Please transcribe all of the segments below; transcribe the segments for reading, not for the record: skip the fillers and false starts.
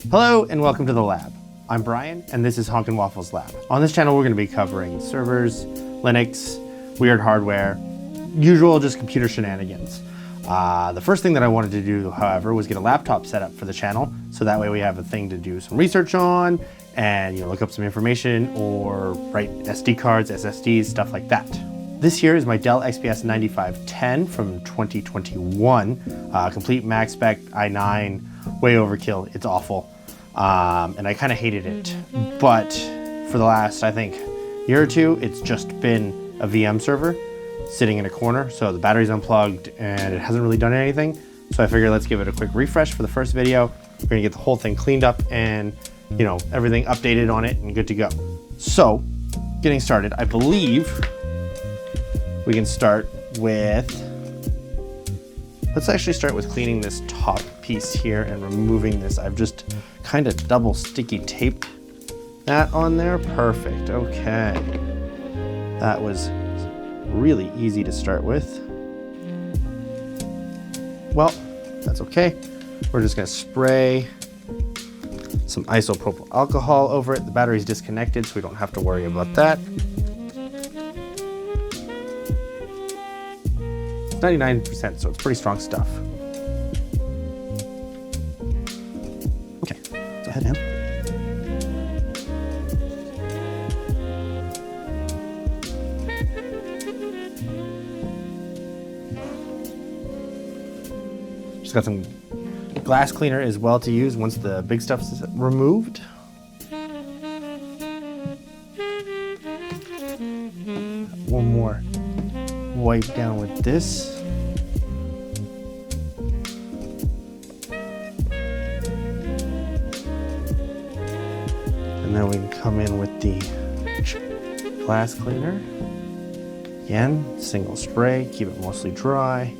Hello and welcome to the lab. I'm Brian and this is Honkin' Waffles Lab. On this channel we're going to be covering servers, Linux, weird hardware, usual just computer shenanigans. The first thing that I wanted to do, however, was get a laptop set up for the channel, so that way we have a thing to do some research on and look up some information or write SD cards, SSDs, stuff like that. This here is my Dell XPS 9510 from 2021, complete max spec i9, way overkill, it's awful. And I kind of hated it, but for the last, I think, year or two, it's just been a VM server sitting in a corner. So the battery's unplugged and it hasn't really done anything. So I figured let's give it a quick refresh for the first video. We're gonna get the whole thing cleaned up and everything updated on it and good to go. So getting started, I believe we can start with, let's actually start with cleaning this top piece here and removing this. I've just kind of double sticky taped that on there. Perfect, okay. That was really easy to start with. Well, that's okay. We're just gonna spray some isopropyl alcohol over it. The battery's disconnected, so we don't have to worry about that. 99%, so it's pretty strong stuff. Okay, go ahead, man. Just got some glass cleaner as well to use once the big stuff's removed. One more wipe down with this. And then we can come in with the glass cleaner. Again, single spray, keep it mostly dry.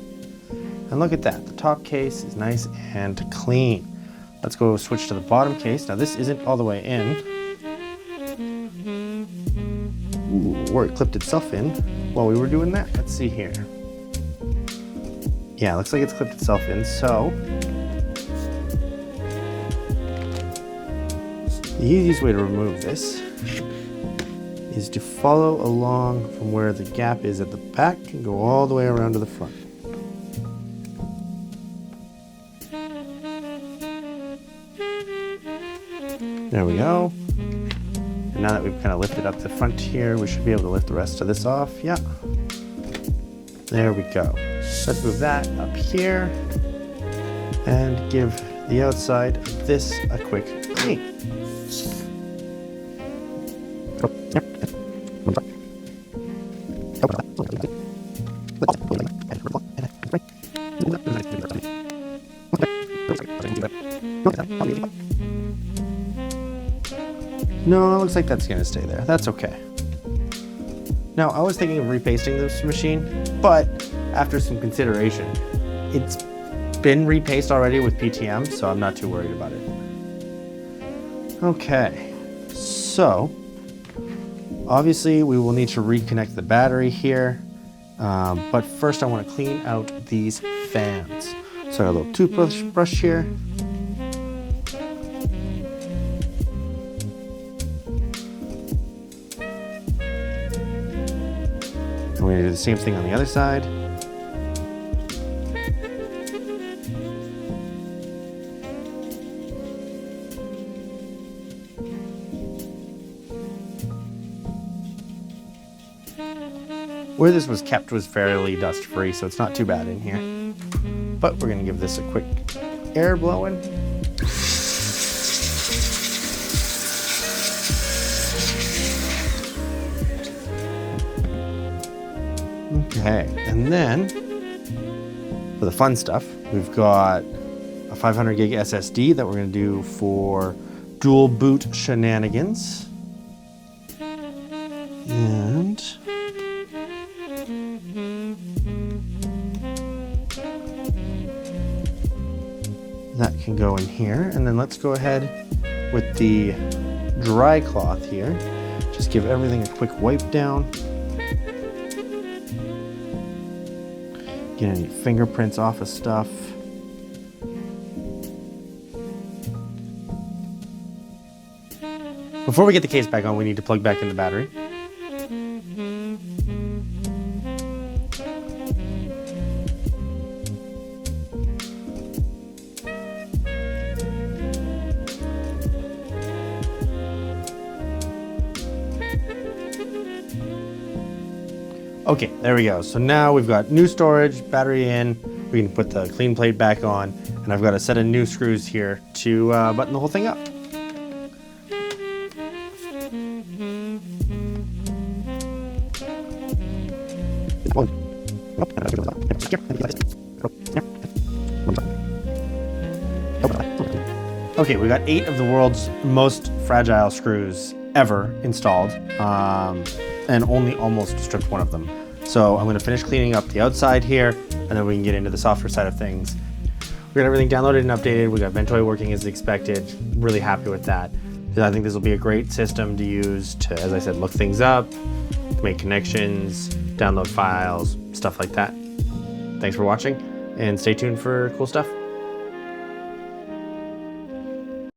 And look at that, the top case is nice and clean. Let's go switch to the bottom case. Now this isn't all the way in. Ooh, or it clipped itself in while we were doing that. Let's see here. Yeah, looks like it's clipped itself in, so the easiest way to remove this is to follow along from where the gap is at the back and go all the way around to the front. There we go. And now that we've kind of lifted up the front here, we should be able to lift the rest of this off. Yeah. There we go. Let's move that up here and give the outside of this a quick clean. No, it looks like that's gonna stay there. That's okay. Now, I was thinking of repasting this machine, but after some consideration, it's been repasted already with PTM, so I'm not too worried about it. Okay, so obviously we will need to reconnect the battery here, but first I want to clean out these fans. So I got a little toothbrush here. And we're going to do the same thing on the other side. Where this was kept was fairly dust free, so it's not too bad in here. But we're going to give this a quick air blowing. Okay, and then for the fun stuff, we've got a 500 gig SSD that we're going to do for dual boot shenanigans. And that can go in here. And then let's go ahead with the dry cloth here. Just give everything a quick wipe down. Get any fingerprints off of stuff. Before we get the case back on, we need to plug back in the battery. Okay, there we go. So now we've got new storage, battery in, we can put the clean plate back on, and I've got a set of new screws here to button the whole thing up. Okay, we got 8 of the world's most fragile screws ever installed, and only almost stripped one of them. So I'm going to finish cleaning up the outside here, and then we can get into the software side of things. We got everything downloaded and updated. We got Ventoy working as expected. Really happy with that. I think this will be a great system to use to, as I said, look things up, make connections, download files, stuff like that. Thanks for watching, and stay tuned for cool stuff.